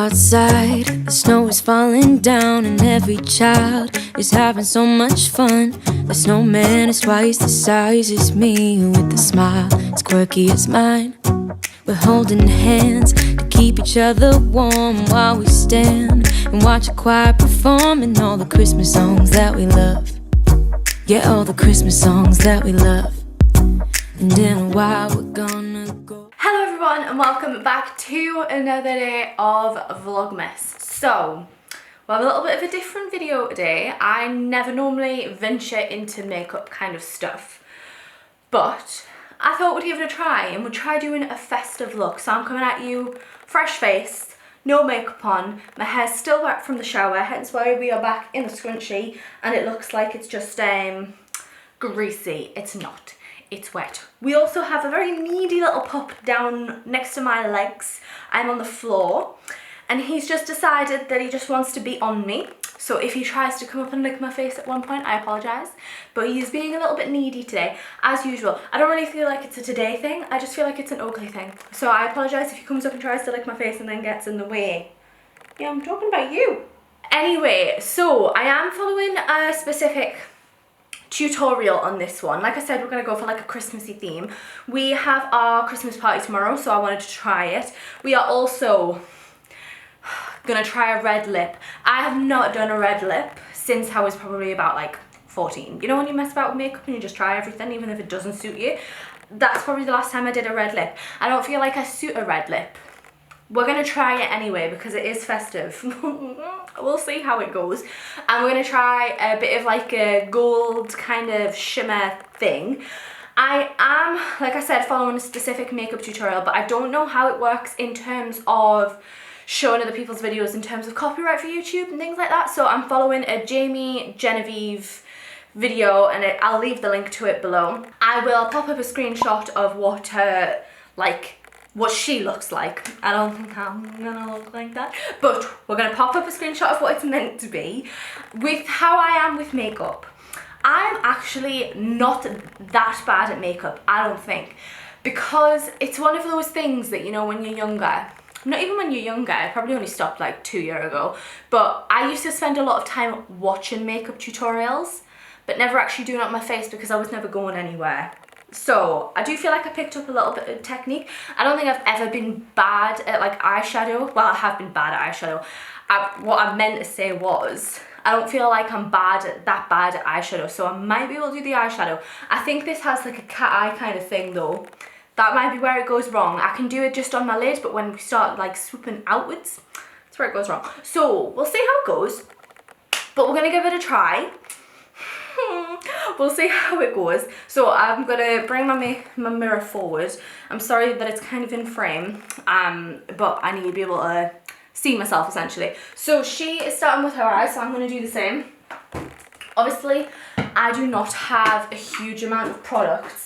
outside, the snow is falling down and every child is having so much fun. The snowman is twice the size as me, with a smile as quirky as mine. We're holding hands to keep each other warm while we stand and watch a choir performing all the Christmas songs that we love. Yeah, all the Christmas songs that we love. And in a while we're gonna go. Hello everyone and welcome back to another day of Vlogmas. So, we have a little bit of a different video today. I never normally venture into makeup kind of stuff, but I thought we'd give it a try and we'd try doing a festive look. So I'm coming at you fresh faced, no makeup on, my hair's still wet from the shower, hence why we are back in the scrunchie and it looks like it's just greasy. It's not. It's wet. We also have a very needy little pup down next to my legs. I'm on the floor and he's just decided that he just wants to be on me. So if he tries to come up and lick my face at one point, I apologise. But he's being a little bit needy today, as usual. I don't really feel like it's a today thing, I just feel like it's an ugly thing. So I apologise if he comes up and tries to lick my face and then gets in the way. Yeah, I'm talking about you. Anyway, so I am following a specific tutorial on this one. Like I said, we're going to go for like a Christmassy theme. We have our Christmas party tomorrow, so I wanted to try it. We are also gonna try a red lip. I have not done a red lip since I was probably about like 14. You know when you mess about with makeup and you just try everything even if it doesn't suit you? That's probably the last time I did a red lip. I don't feel like I suit a red lip. We're gonna try it anyway because it is festive. We'll see how it goes. And we're gonna try a bit of like a gold kind of shimmer thing. I am, like I said, following a specific makeup tutorial, but I don't know how it works in terms of showing other people's videos in terms of copyright for YouTube and things like that. So I'm following a Jamie Genevieve video and I'll leave the link to it below. I will pop up a screenshot of what her, what she looks like. I don't think I'm gonna look like that, but we're gonna pop up a screenshot of what it's meant to be. With how I am with makeup, I'm actually not that bad at makeup, I don't think, because it's one of those things that, you know, when you're younger, not even when you're younger, I probably only stopped like 2 years ago, but I used to spend a lot of time watching makeup tutorials, but never actually doing it on my face because I was never going anywhere. So I do feel like I picked up a little bit of technique. I don't think I've ever been bad at like eyeshadow. Well, I have been bad at eyeshadow. What I meant to say was, I don't feel like I'm that bad at eyeshadow, so I might be able to do the eyeshadow. I think this has like a cat eye kind of thing though. That might be where it goes wrong. I can do it just on my lid, but when we start like swooping outwards, that's where it goes wrong. So we'll see how it goes, but we're gonna give it a try. We'll see how it goes. So I'm gonna bring my mirror forward. I'm sorry that it's kind of in frame, but I need to be able to see myself essentially. So she is starting with her eyes, so I'm gonna do the same. Obviously, I do not have a huge amount of products.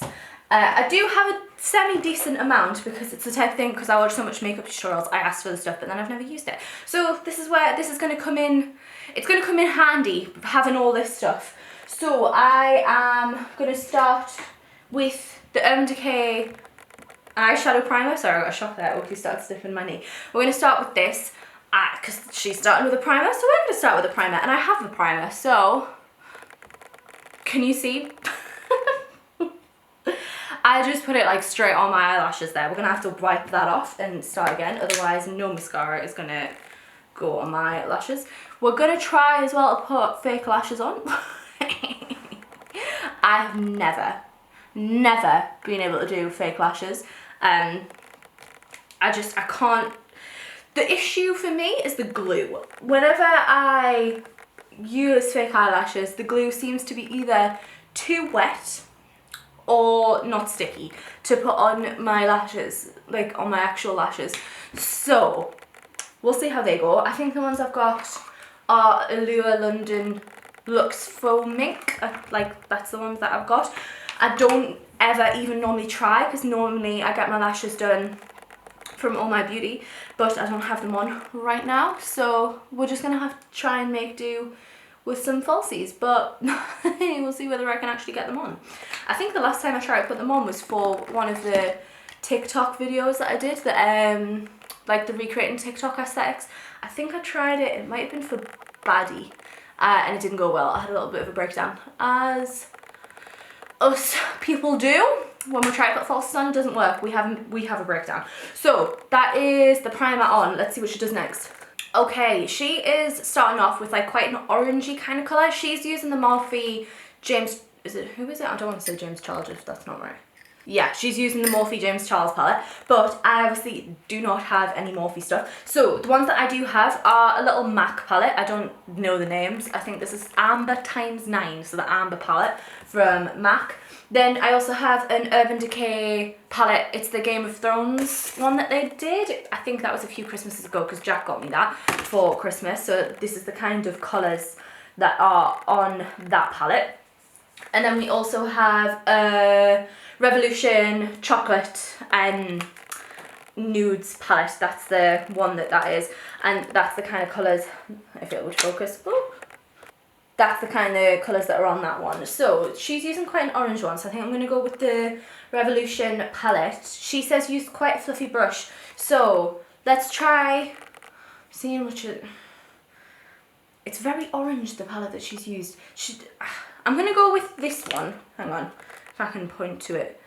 I do have a semi-decent amount because it's the type of thing, because I watch so much makeup tutorials, I asked for the stuff but then I've never used it. So this is where this is going to come in, it's going to come in handy having all this stuff. So I am going to start with the Urban Decay eyeshadow primer. Sorry, I got a shock there, Oakley started sniffing my knee. We're going to start with this because she's starting with a primer, so we're going to start with a primer and I have the primer, so can you see? I just put it like straight on my eyelashes there. We're gonna have to wipe that off and start again, otherwise no mascara is gonna go on my lashes. We're gonna try as well to put fake lashes on. I have never been able to do fake lashes. I can't. The issue for me is the glue. Whenever I use fake eyelashes, the glue seems to be either too wet or not sticky to put on my lashes, like on my actual lashes. So we'll see how they go. I think the ones I've got are Allure London Luxe Faux Mink. Like that's the ones that I've got. I don't ever even normally try because normally I get my lashes done from All My Beauty, but I don't have them on right now, so we're just gonna have to try and make do with some falsies, but we'll see whether I can actually get them on. I think the last time I tried to put them on was for one of the TikTok videos that I did, the like the recreating TikTok aesthetics. I think I tried it. It might have been for Baddie, and it didn't go well. I had a little bit of a breakdown, as us people do when we try to put falsies on. It doesn't work. We have a breakdown. So that is the primer on. Let's see what she does next. Okay, she is starting off with like quite an orangey kind of colour. She's using the Morphe James, who is it? I don't want to say James Charles if that's not right. Yeah, she's using the Morphe James Charles palette, but I obviously do not have any Morphe stuff. So the ones that I do have are a little MAC palette. I don't know the names. I think this is Amber ×9, so the Amber palette from MAC. Then I also have an Urban Decay palette. It's the Game of Thrones one that they did. I think that was a few Christmases ago because Jack got me that for Christmas. So this is the kind of colours that are on that palette. And then we also have a Revolution Chocolate and Nudes palette. That's the one that is. And that's the kind of colours, if it would focus. Ooh. That's the kind of colours that are on that one. So she's using quite an orange one, so I think I'm going to go with the Revolution palette. She says use quite a fluffy brush. So let's try seeing which it's very orange, the palette that she's used. I'm going to go with this one. Hang on, if I can point to it.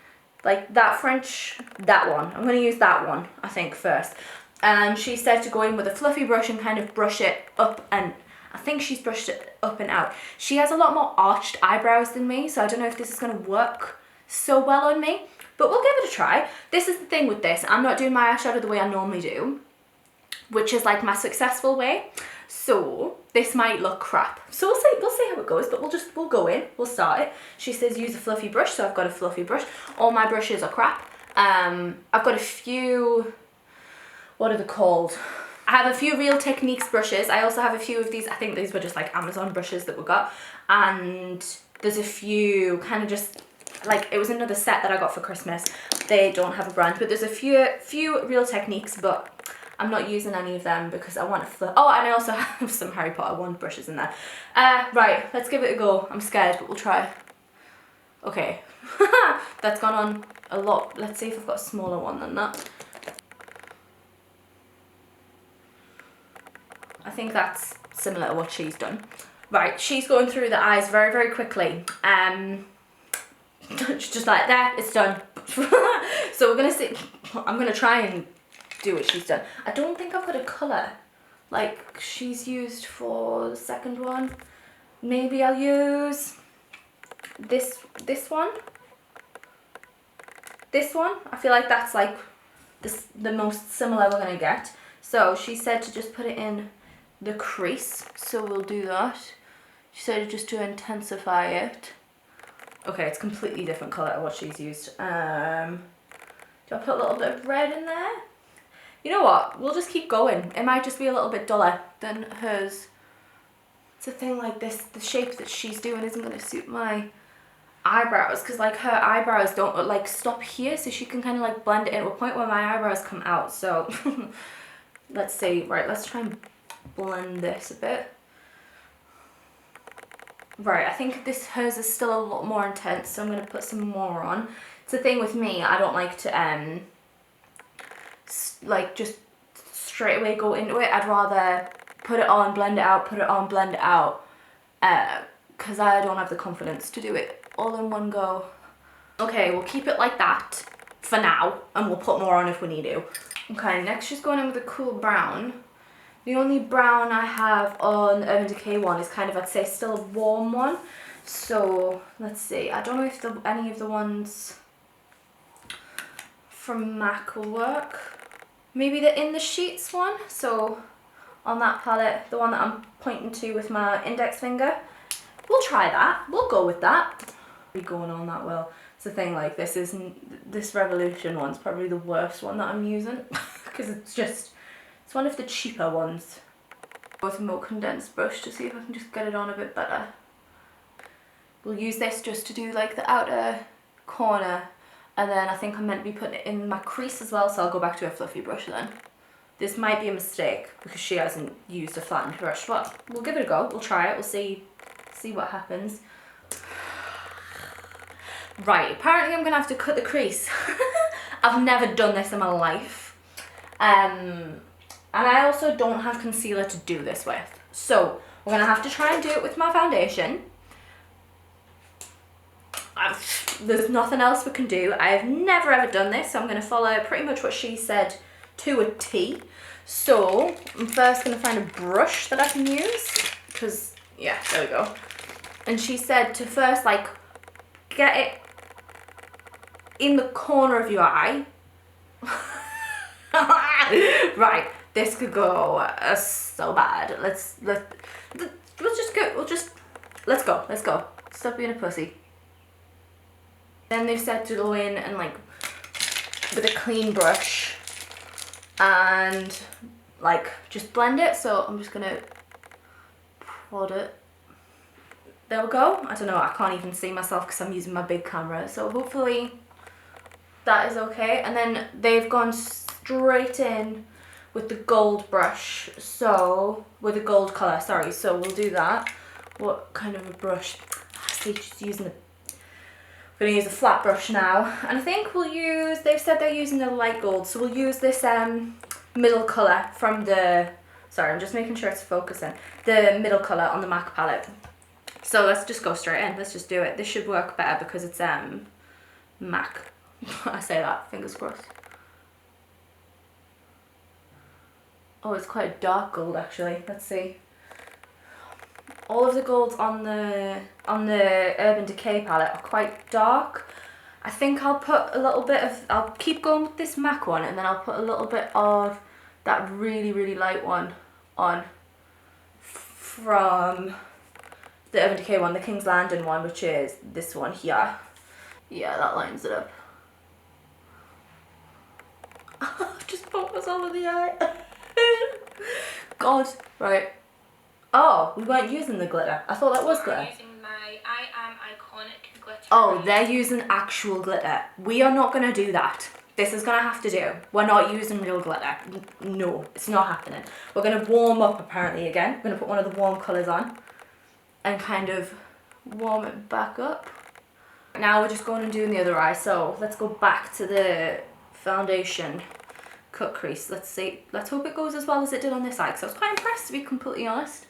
Like that French, that one. I'm going to use that one, I think, first. And she said to go in with a fluffy brush and kind of brush it up, and I think she's brushed it up and out. She has a lot more arched eyebrows than me, so I don't know if this is going to work so well on me, but we'll give it a try. This is the thing with this. I'm not doing my eyeshadow the way I normally do, which is like my successful way. So this might look crap. So we'll see how it goes, but we'll go in, we'll start it. She says use a fluffy brush, so I've got a fluffy brush. All my brushes are crap. I've got a few, what are they called? I have a few Real Techniques brushes. I also have a few of these, I think these were just like Amazon brushes that we got. And there's a few kind of just, like it was another set that I got for Christmas. They don't have a brand, but there's a few Real Techniques, but I'm not using any of them because I want to oh, and I also have some Harry Potter wand brushes in there. Right, let's give it a go. I'm scared, but we'll try. Okay, that's gone on a lot. Let's see if I've got a smaller one than that. I think that's similar to what she's done. Right, she's going through the eyes very, very quickly. Just like that, it's done. So we're gonna see, I'm gonna try and do what she's done. I don't think I've got a colour like she's used for the second one. Maybe I'll use this one. This one, I feel like that's like the most similar we're gonna get. So she said to just put it in the crease, so we'll do that. She said just to intensify it. Okay, it's completely different colour to what she's used. Do I put a little bit of red in there? You know what, we'll just keep going. It might just be a little bit duller than hers. It's a thing like this, the shape that she's doing isn't going to suit my eyebrows, because like her eyebrows don't like stop here, so she can kind of like blend it in to a point where my eyebrows come out. So let's see. Right, let's try and blend this a bit. Right, I think hers is still a lot more intense, so I'm going to put some more on. It's the thing with me, I don't like to like just straight away go into it. I'd rather put it on, blend it out, put it on, blend it out, because I don't have the confidence to do it all in one go. Okay, we'll keep it like that for now, and we'll put more on if we need to. Okay, next she's going in with a cool brown. The only brown I have on the Urban Decay one is kind of, I'd say, still a warm one. So let's see. I don't know if any of the ones from MAC will work. Maybe the In the Sheets one. So on that palette, the one that I'm pointing to with my index finger, we'll try that. We'll go with that. Be going on that well. It's the thing, like this Revolution one's probably the worst one that I'm using because it's one of the cheaper ones. With a more condensed brush to see if I can just get it on a bit better. We'll use this just to do like the outer corner, and then I think I'm meant to be putting it in my crease as well, so I'll go back to a fluffy brush then. This might be a mistake because she hasn't used a flattened brush, but we'll give it a go. We'll try it. We'll see what happens. Right, apparently I'm gonna have to cut the crease. I've never done this in my life. And I also don't have concealer to do this with. So we're going to have to try and do it with my foundation. There's nothing else we can do. I've never ever done this, so I'm going to follow pretty much what she said to a T. So I'm first going to find a brush that I can use, because, yeah, there we go. And she said to first, like, get it in the corner of your eye. Right, this could go so bad. Let's go. Stop being a pussy. Then they've said to go in and, like, with a clean brush and, like, just blend it. So I'm just gonna prod it. There we go. I don't know, I can't even see myself because I'm using my big camera. So hopefully that is okay. And then they've gone straight in with the gold brush. So, with the gold colour, sorry. So we'll do that. What kind of a brush? I see, just using the... We're going to use a flat brush now. And I think we'll use... They've said they're using the light gold. So we'll use this middle colour from the... Sorry, I'm just making sure it's focusing. The middle colour on the MAC palette. So let's just go straight in. Let's just do it. This should work better because it's MAC. I say that, fingers crossed. Oh, it's quite a dark gold actually. Let's see. All of the golds on the Urban Decay palette are quite dark. I think I'll put a little bit of... I'll keep going with this MAC one, and then I'll put a little bit of that really, really light one on from the Urban Decay one, the King's Landing one, which is this one here. Yeah, that lines it up. Just focus over the eye. God, right. Oh, we weren't using the glitter. I thought that was glitter. Using my I Am Iconic glitter. Oh, they're using actual glitter. We are not going to do that. This is going to have to do. We're not using real glitter. No, it's not happening. We're going to warm up apparently again. We're going to put one of the warm colours on and kind of warm it back up. Now we're just going and doing the other eye. So let's go back to the foundation cut crease. Let's see. Let's hope it goes as well as it did on this eye, because I was quite impressed, to be completely honest.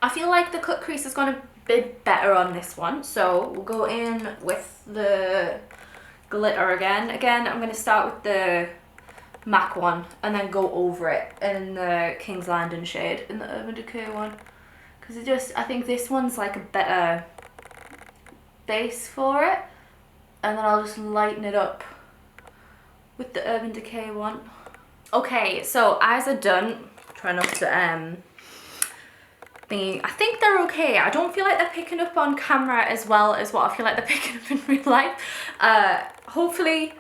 I feel like the cut crease is going to be better on this one. So we'll go in with the glitter again. Again, I'm going to start with the MAC one and then go over it in the King's Landing shade in the Urban Decay one. Because it just, I think this one's like a better base for it. And then I'll just lighten it up with the Urban Decay one. Okay, so eyes are done. Try not to thingy. I think they're okay. I don't feel like they're picking up on camera as well as what I feel like they're picking up in real life. Hopefully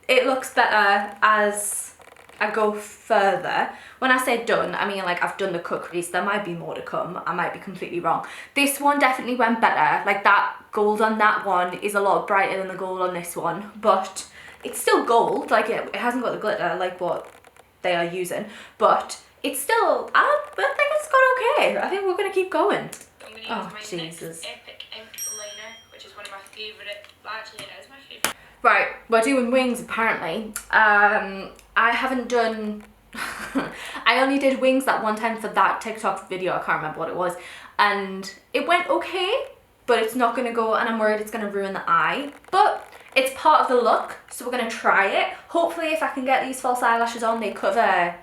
it looks better as I go further. When I say done, I mean like I've done the cut crease. There might be more to come. I might be completely wrong. This one definitely went better. Like that gold on that one is a lot brighter than the gold on this one, but it's still gold. Like it hasn't got the glitter like what they are using, but it's still, I think it's got okay. I think we're going to keep going. I'm going to use my Jesus. NYX Epic Ink Liner, which is one of my favourite, actually it is my favourite. Right, we're doing wings apparently. I haven't done, I only did wings that one time for that TikTok video, I can't remember what it was, and it went okay, but it's not going to go, and I'm worried it's going to ruin the eye, but it's part of the look, so we're going to try it. Hopefully if I can get these false eyelashes on, they cover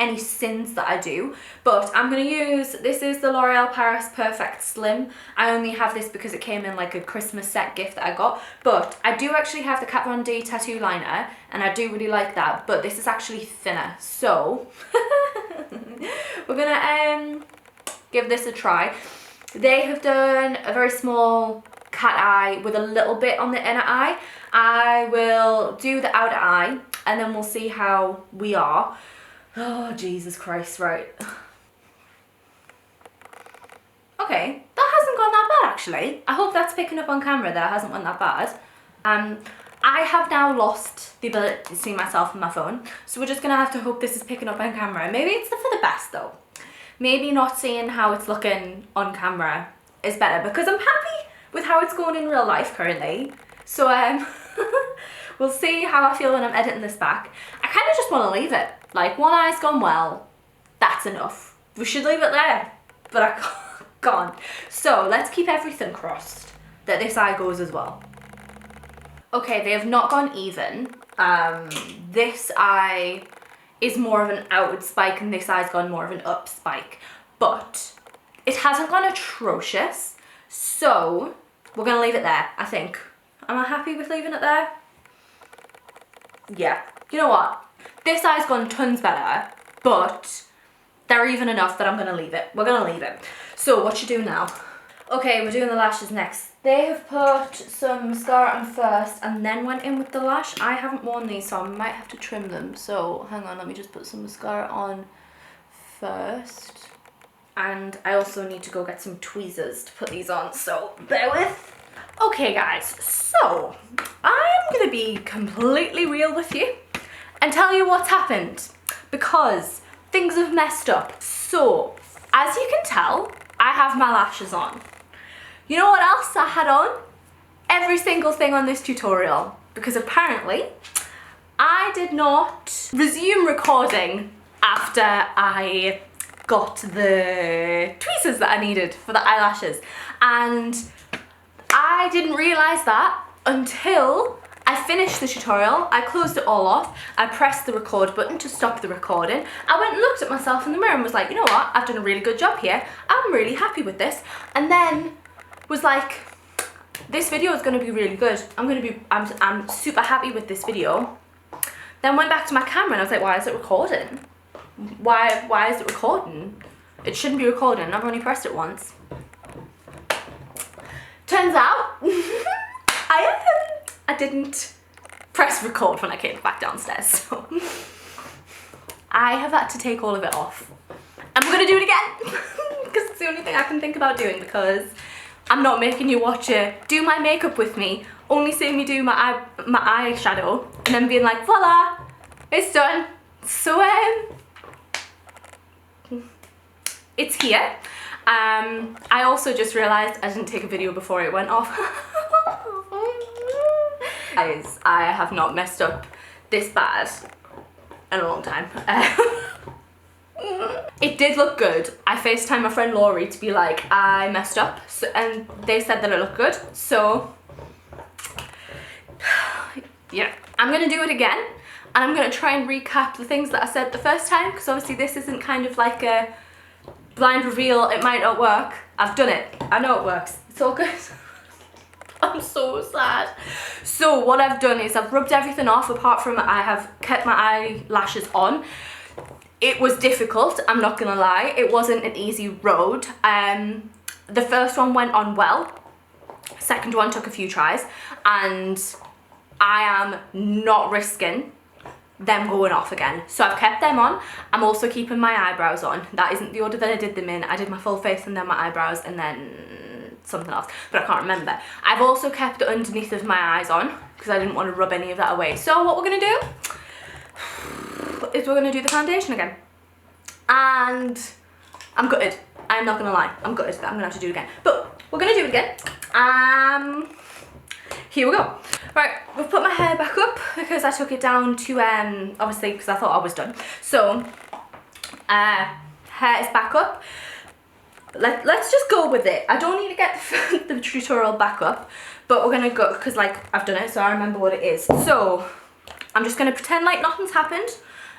any sins that I do. But I'm going to use, this is the L'Oreal Paris Perfect Slim. I only have this because it came in like a Christmas set gift that I got. But I do actually have the Kat Von D tattoo liner, and I do really like that. But this is actually thinner. So we're going to give this a try. They have done a very small cat eye with a little bit on the inner eye. I will do the outer eye and then we'll see how we are. Oh, Jesus Christ, right. Okay, that hasn't gone that bad actually. I hope that's picking up on camera that it hasn't went that bad. I have now lost the ability to see myself on my phone, so we're just gonna have to hope this is picking up on camera. Maybe it's for the best though. Maybe not seeing how it's looking on camera is better, because I'm happy with how it's going in real life currently. So we'll see how I feel when I'm editing this back. I kind of just want to leave it. Like, one eye's gone well. That's enough. We should leave it there. But I can't. So let's keep everything crossed that this eye goes as well. Okay, they have not gone even. This eye is more of an outward spike and this eye's gone more of an up spike. But it hasn't gone atrocious. So we're gonna leave it there, I think. Am I happy with leaving it there? Yeah. You know what? This eye's gone tons better, but they're even enough that I'm gonna leave it. We're gonna leave it. So what you do now? Okay, we're doing the lashes next. They have put some mascara on first and then went in with the lash. I haven't worn these, so I might have to trim them. So hang on, let me just put some mascara on first. And I also need to go get some tweezers to put these on, so bear with. Okay guys, so I'm gonna be completely real with you and tell you what's happened because things have messed up. So, as you can tell, I have my lashes on. You know what else I had on? Every single thing on this tutorial, because apparently I did not resume recording after I got the tweezers that I needed for the eyelashes, and I didn't realise that until I finished the tutorial. I closed it all off, I pressed the record button to stop the recording, I went and looked at myself in the mirror and was like, you know what, I've done a really good job here, I'm really happy with this, and then was like, this video is going to be really good, I'm super happy with this video. Then went back to my camera and I was like, why is it recording? Why is it recording? It shouldn't be recording, I've only pressed it once. Turns out, I didn't press record when I came back downstairs, so I have had to take all of it off. I'm gonna do it again, because it's the only thing I can think about doing, because I'm not making you watch it, do my makeup with me, only seeing me do my eyeshadow, and then being like, voila, it's done. So, it's here. I also just realised I didn't take a video before it went off. Guys, I have not messed up this bad in a long time. It did look good. I FaceTimed my friend Laurie to be like, I messed up, so, and they said that it looked good. So, yeah, I'm gonna do it again, and I'm gonna try and recap the things that I said the first time, because obviously this isn't kind of like a blind reveal, it might not work. I've done it. I know it works. It's all good. I'm so sad. So what I've done is I've rubbed everything off, apart from I have kept my eyelashes on. It was difficult, I'm not gonna lie. It wasn't an easy road. The first one went on well. Second one took a few tries, and I am not risking them going off again. So I've kept them on. I'm also keeping my eyebrows on. That isn't the order that I did them in. I did my full face and then my eyebrows and then something else, but I can't remember. I've also kept the underneath of my eyes on because I didn't want to rub any of that away. So what we're gonna do is we're gonna do the foundation again. And I'm gutted. I'm not gonna lie. I'm gutted that I'm gonna have to do it again. But we're gonna do it again. Here we go. Right, we've put my hair back up because I took it down to, obviously, because I thought I was done. So, hair is back up. Let's just go with it. I don't need to get the tutorial back up, but we're gonna go, because like, I've done it, so I remember what it is. So, I'm just gonna pretend like nothing's happened,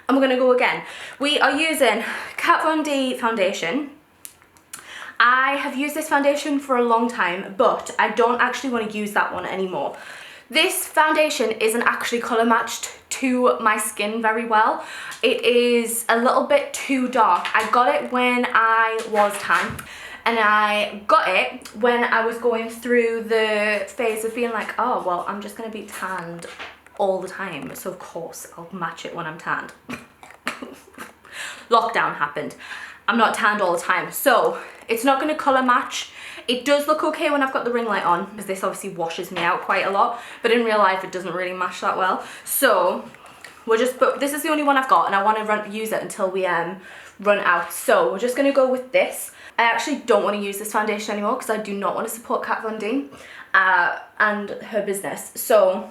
and we're gonna go again. We are using Kat Von D foundation. I have used this foundation for a long time, but I don't actually want to use that one anymore. This foundation isn't actually colour matched to my skin very well. It is a little bit too dark. I got it when I was tan, and I got it when I was going through the phase of being like, oh, well, I'm just going to be tanned all the time, so of course I'll match it when I'm tanned. Lockdown happened. I'm not tanned all the time, so it's not going to colour match. It does look okay when I've got the ring light on, because this obviously washes me out quite a lot, but in real life it doesn't really match that well. So we're just, but this is the only one I've got, and I want to use it until we run out. So we're just going to go with this. I actually don't want to use this foundation anymore because I do not want to support Kat Von D and her business. So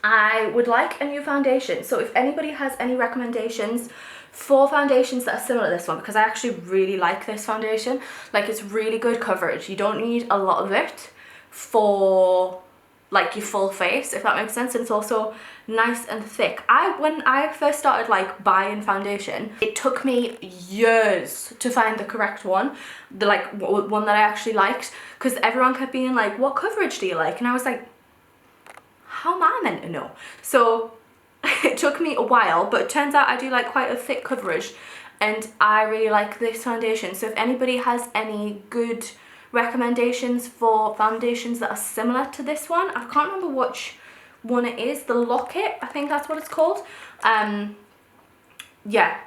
I would like a new foundation. So if anybody has any recommendations for foundations that are similar to this one, because I actually really like this foundation. Like, it's really good coverage. You don't need a lot of it for like your full face, if that makes sense. And it's also nice and thick. When I first started like buying foundation, it took me years to find the correct one, the like one that I actually liked, because everyone kept being like, what coverage do you like? And I was like, how am I meant to know? So it took me a while, but it turns out I do like quite a thick coverage, and I really like this foundation. So if anybody has any good recommendations for foundations that are similar to this one, I can't remember which one it is, the Locket, I think that's what it's called. Yeah,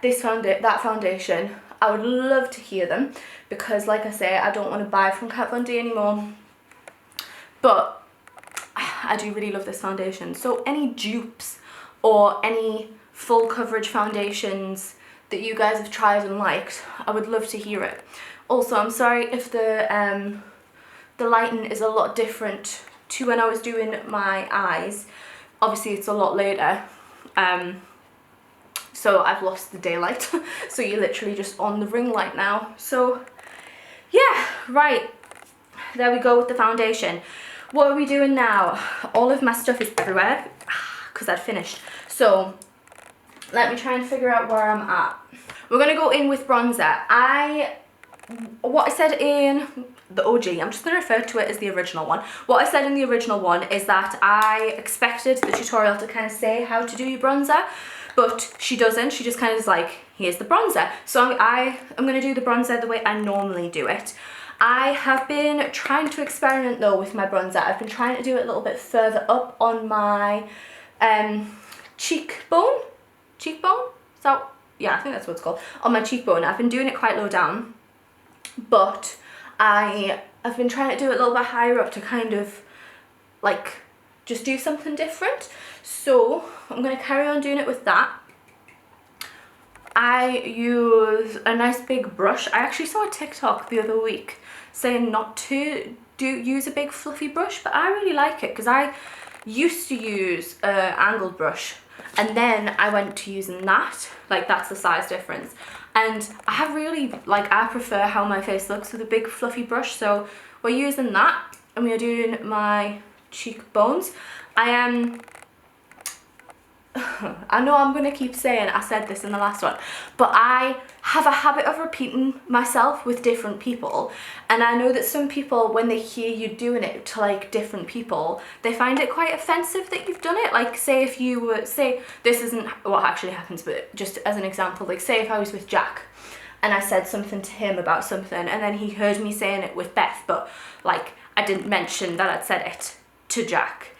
that foundation, I would love to hear them, because like I say, I don't want to buy from Kat Von D anymore, but I do really love this foundation. So any dupes or any full coverage foundations that you guys have tried and liked, I would love to hear it. Also, I'm sorry if the lighting is a lot different to when I was doing my eyes. Obviously it's a lot later, so I've lost the daylight. So you're literally just on the ring light now. So yeah, right, there we go with the foundation. What are we doing now? All of my stuff is everywhere because I'd finished. So let me try and figure out where I'm at. We're gonna go in with bronzer. What I said in the OG, I'm just going to refer to it as the original one. What I said in the original one is that I expected the tutorial to kind of say how to do your bronzer, but she doesn't. She just kind of is like, here's the bronzer. So I'm going to do the bronzer the way I normally do it. I have been trying to experiment though with my bronzer. I've been trying to do it a little bit further up on my cheekbone? So yeah, I think that's what it's called. On my cheekbone. I've been doing it quite low down, but I've been trying to do it a little bit higher up to kind of like just do something different. So I'm going to carry on doing it with that. I use a nice big brush. I actually saw a TikTok the other week saying not to use a big fluffy brush, but I really like it because I used to use an angled brush, and then I went to using that. Like, that's the size difference. And I have really, like, I prefer how my face looks with a big fluffy brush. So we're using that, and we are doing my cheekbones. I know I'm going to keep saying I said this in the last one, but I have a habit of repeating myself with different people. And I know that some people, when they hear you doing it to like different people, they find it quite offensive that you've done it. Like, say if you were, say, this isn't what actually happens, but just as an example, like say if I was with Jack and I said something to him about something, and then he heard me saying it with Beth, but like I didn't mention that I'd said it to Jack.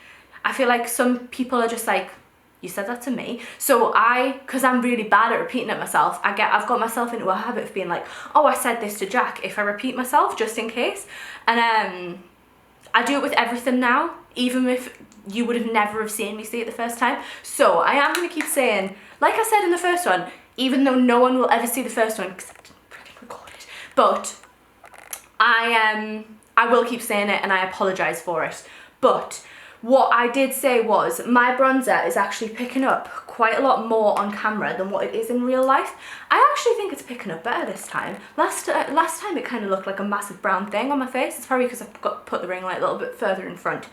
I feel like some people are just like, you said that to me. So because I'm really bad at repeating it myself, I've got myself into a habit of being like, oh, I said this to Jack, if I repeat myself just in case. And I do it with everything now, even if you would have never have seen me say it the first time. So I am going to keep saying, like I said in the first one, even though no one will ever see the first one because I didn't freaking record it, but I will keep saying it, and I apologise for it. But what I did say was, my bronzer is actually picking up quite a lot more on camera than what it is in real life. I actually think it's picking up better this time. Last time it kind of looked like a massive brown thing on my face. It's probably because I've put the ring light a little bit further in front.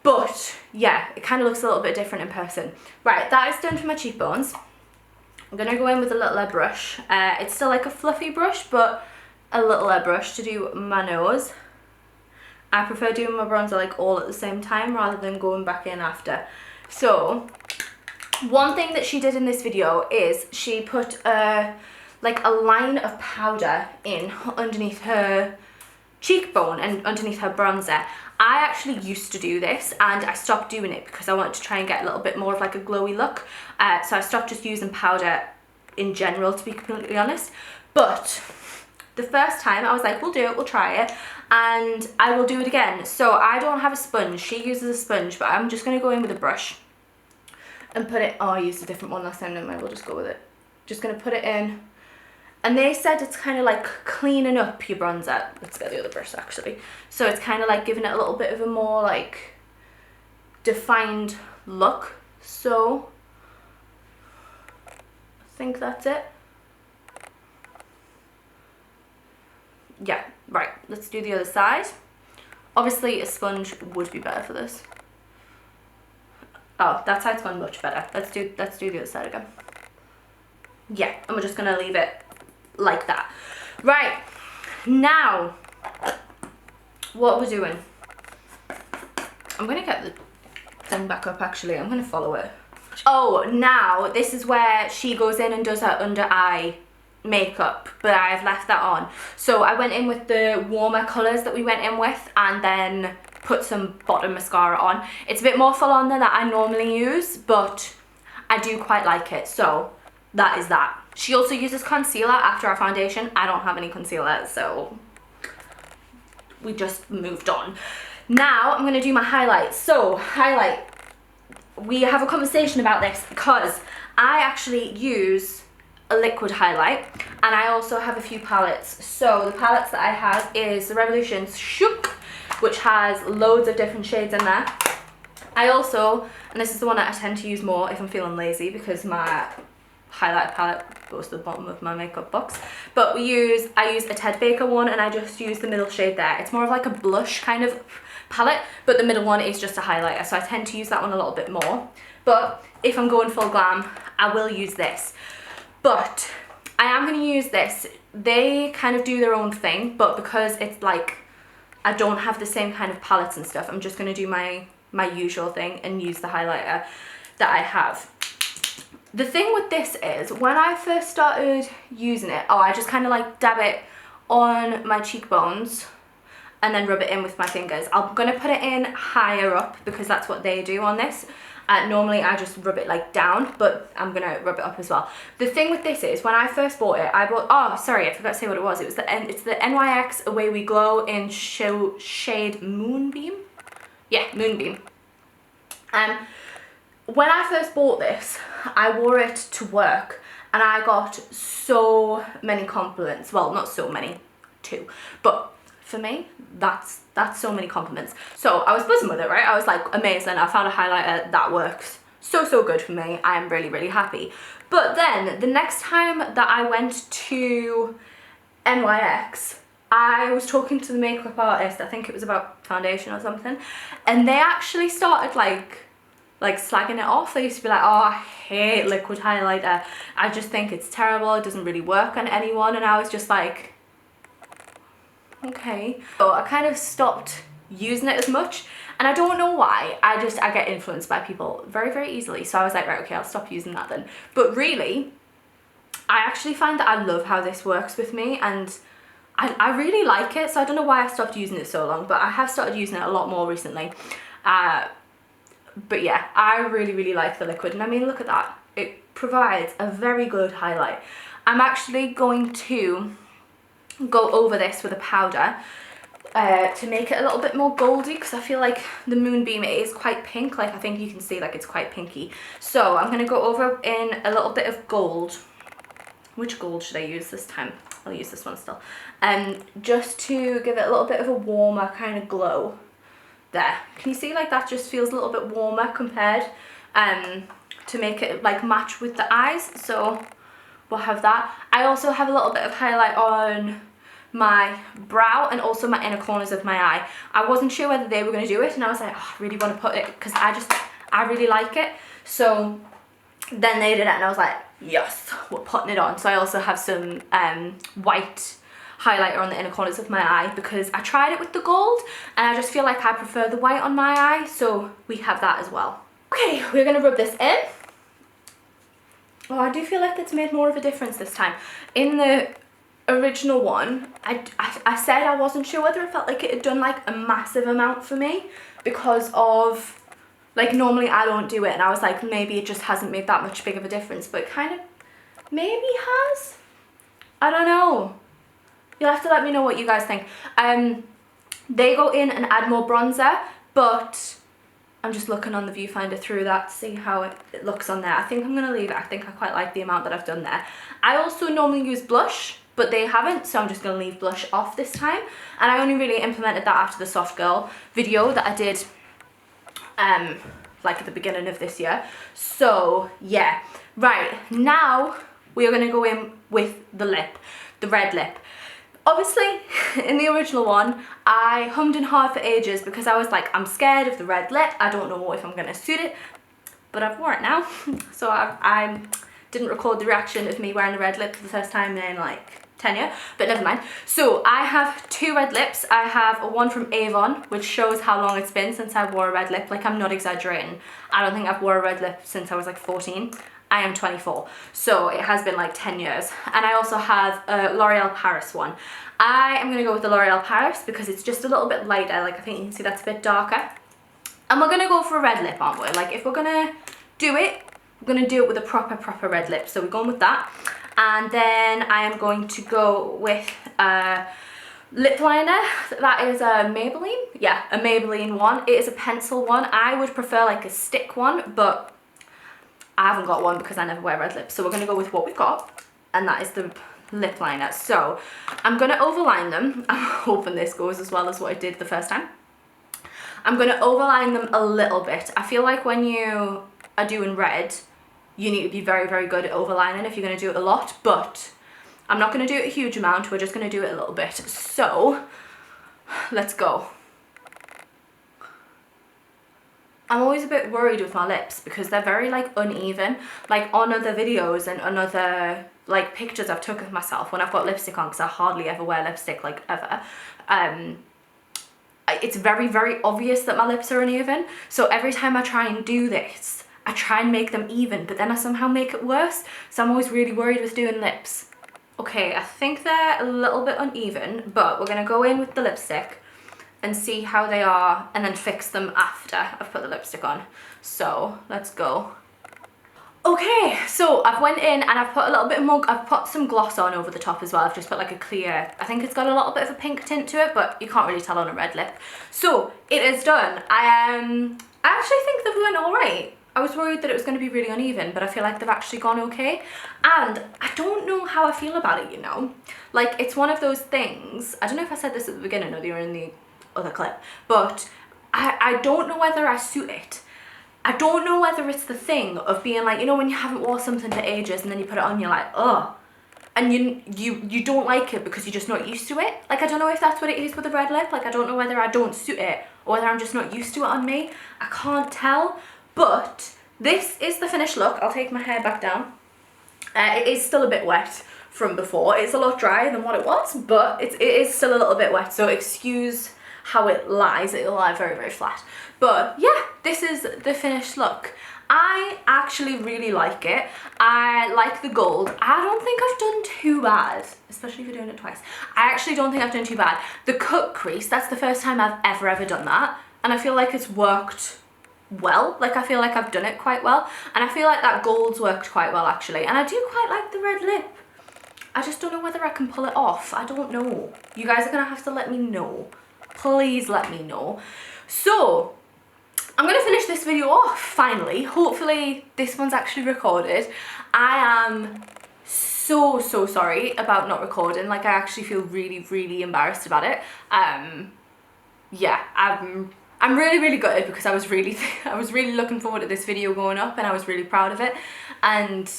But yeah, it kind of looks a little bit different in person. Right, that is done for my cheekbones. I'm going to go in with a littler brush. It's still like a fluffy brush, but a littler brush to do my nose. I prefer doing my bronzer like all at the same time rather than going back in after. So one thing that she did in this video is she put like a line of powder in underneath her cheekbone and underneath her bronzer. I actually used to do this, and I stopped doing it because I wanted to try and get a little bit more of like a glowy look. So I stopped just using powder in general, to be completely honest. But the first time I was like, we'll do it, we'll try it, and I will do it again. So I don't have a sponge. She uses a sponge, but I'm just going to go in with a brush and put it, oh, I used a different one last time, never mind, we'll just go with it. Just going to put it in. And they said it's kind of like cleaning up your bronzer. Let's get the other brush actually. So it's kind of like giving it a little bit of a more like defined look. So I think that's it. Yeah, right, let's do the other side. Obviously a sponge would be better for this. Oh, that side's gone much better. Let's do the other side again. Yeah, and we're just gonna leave it like that. Right, now what we're doing, I'm gonna get the thing back up actually, I'm gonna follow it. Oh, now this is where she goes in and does her under eye makeup, but I've left that on. So I went in with the warmer colours that we went in with and then put some bottom mascara on. It's a bit more full on than that I normally use, but I do quite like it, so that is that. She also uses concealer after our foundation. I don't have any concealer, so we just moved on. Now I'm going to do my highlights. So highlight, we have a conversation about this because I actually use a liquid highlight and I also have a few palettes. So the palettes that I have is the Revolution's Shook, which has loads of different shades in there. I also, and this is the one that I tend to use more if I'm feeling lazy because my highlight palette goes to the bottom of my makeup box, but I use a Ted Baker one and I just use the middle shade there. It's more of like a blush kind of palette, but the middle one is just a highlighter, so I tend to use that one a little bit more. But if I'm going full glam, I will use this. But I am going to use this. They kind of do their own thing, but because it's like I don't have the same kind of palettes and stuff, I'm just going to do my usual thing and use the highlighter that I have. The thing with this is, when I first started using it, I just kind of like dab it on my cheekbones and then rub it in with my fingers. I'm going to put it in higher up because that's what they do on this. Normally I just rub it like down, but I'm going to rub it up as well. The thing with this is, when I first bought it, oh sorry, I forgot to say what it was. It's the NYX Away We Glow in shade Moonbeam. Yeah, Moonbeam. When I first bought this, I wore it to work and I got so many compliments. Well, not so many, 2, but for me, that's so many compliments. So I was buzzing with it, right? I was like, amazing, I found a highlighter that works so good for me. I am really happy. But then the next time that I went to NYX, I was talking to the makeup artist, I think it was about foundation or something, and they actually started like slagging it off. They used to be like, oh, I hate liquid highlighter, I just think it's terrible, it doesn't really work on anyone. And I was just like, okay. So I kind of stopped using it as much, and I don't know why. I get influenced by people very easily, so I was like, right, okay, I'll stop using that then. But really, I actually find that I love how this works with me, and I really like it. So I don't know why I stopped using it so long, but I have started using it a lot more recently. But yeah, I really like the liquid, and I mean, look at that, it provides a very good highlight. I'm actually going to go over this with a powder to make it a little bit more goldy, because I feel like the Moonbeam is quite pink. Like, I think you can see like it's quite pinky. So I'm going to go over in a little bit of gold. Which gold should I use this time? I'll use this one still. Just to give it a little bit of a warmer kind of glow. There, can you see, like, that just feels a little bit warmer compared to make it like match with the eyes. So we'll have that. I also have a little bit of highlight on my brow and also my inner corners of my eye. I wasn't sure whether they were going to do it, and I was like, oh, I really want to put it because I really like it. So then they did it and I was like, yes, we're putting it on. So I also have some white highlighter on the inner corners of my eye because I tried it with the gold and I just feel like I prefer the white on my eye, so we have that as well. Okay, we're going to rub this in. Oh, I do feel like it's made more of a difference this time. In the original one, I said I wasn't sure whether it felt like it had done like a massive amount for me because of, like, normally I don't do it, and I was like, maybe it just hasn't made that much big of a difference, but it kind of maybe has. I don't know. You'll have to let me know what you guys think. They go in and add more bronzer, but I'm just looking on the viewfinder through that to see how it looks on there. I think I'm going to leave it. I think I quite like the amount that I've done there. I also normally use blush, but they haven't, so I'm just going to leave blush off this time. And I only really implemented that after the Soft Girl video that I did like at the beginning of this year. So yeah, right, now we are going to go in with the lip, the red lip. Obviously, in the original one, I hummed and hawed for ages because I was like, I'm scared of the red lip. I don't know if I'm going to suit it, but I've worn it now. So I didn't record the reaction of me wearing the red lip for the first time in like 10 years, but never mind. So I have two red lips. I have a one from Avon, which shows how long it's been since I wore a red lip. Like, I'm not exaggerating. I don't think I've wore a red lip since I was like 14. I am 24, so it has been like 10 years. And I also have a L'Oreal Paris one. I am going to go with the L'Oreal Paris because it's just a little bit lighter. Like, I think you can see that's a bit darker. And we're going to go for a red lip, aren't we? Like, if we're going to do it, we're going to do it with a proper red lip. So we're going with that. And then I am going to go with a lip liner. That is a Maybelline. Yeah, a Maybelline one. It is a pencil one. I would prefer like a stick one, but I haven't got one because I never wear red lips. So we're going to go with what we've got, and that is the lip liner. So I'm going to overline them. I'm hoping this goes as well as what I did the first time. I'm going to overline them a little bit. I feel like when you are doing red, you need to be very good at overlining if you're going to do it a lot, but I'm not going to do it a huge amount. We're just going to do it a little bit. So let's go. I'm always a bit worried with my lips because they're very like uneven. Like on other videos and on other like pictures I've took of myself when I've got lipstick on, because I hardly ever wear lipstick, like ever, it's very obvious that my lips are uneven. So every time I try and do this, I try and make them even, but then I somehow make it worse. So I'm always really worried with doing lips. Okay, I think they're a little bit uneven, but we're gonna go in with the lipstick and see how they are and then fix them after I've put the lipstick on. So let's go. Okay, so I've went in and I've put a little bit more, I've put some gloss on over the top as well. I've just put like a clear, I think it's got a little bit of a pink tint to it, but you can't really tell on a red lip. So it is done. I actually think they've went all right. I was worried that it was going to be really uneven, but I feel like they've actually gone okay. And I don't know how I feel about it, you know? Like, it's one of those things, I don't know if I said this at the beginning or they were in the other clip, but I don't know whether I suit it. I don't know whether it's the thing of being like, you know, when you haven't worn something for ages and then you put it on, you're like, ugh. And you don't like it because you're just not used to it. Like, I don't know if that's what it is with a red lip. Like, I don't know whether I don't suit it or whether I'm just not used to it on me. I can't tell. But this is the finished look. I'll take my hair back down. It is still a bit wet from before. It's a lot drier than what it was, but it is still a little bit wet. So excuse how it lies. It'll lie very flat. But yeah, this is the finished look. I actually really like it. I like the gold. I don't think I've done too bad, especially if you're doing it twice. I actually don't think I've done too bad. The cut crease, that's the first time I've ever done that. And I feel like it's worked well. Like, I feel like I've done it quite well. And I feel like that gold's worked quite well, actually. And I do quite like the red lip. I just don't know whether I can pull it off. I don't know. You guys are going to have to let me know. Please let me know. So I'm going to finish this video off, finally. Hopefully this one's actually recorded. I am so sorry about not recording. Like, I actually feel really embarrassed about it. Yeah, I'm really gutted because I was really looking forward to this video going up and I was really proud of it, and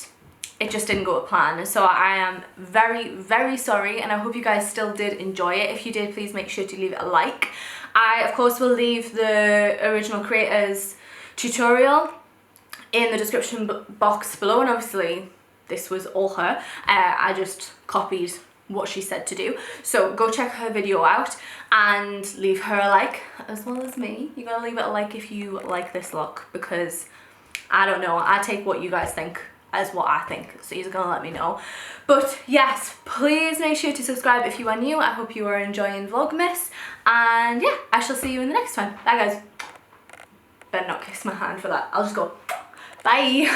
it just didn't go to plan. So I am very sorry, and I hope you guys still did enjoy it. If you did, please make sure to leave it a like. I of course will leave the original creators tutorial in the description box below, and obviously this was all her. I just copied what she said to do, so go check her video out and leave her a like as well as me. You gotta leave it a like if you like this look, because I don't know, I take what you guys think as what I think, so you're gonna let me know. But yes, please make sure to subscribe if you are new. I hope you are enjoying Vlogmas, and yeah, I shall see you in the next one. Bye guys. Better not kiss my hand for that. I'll just go bye.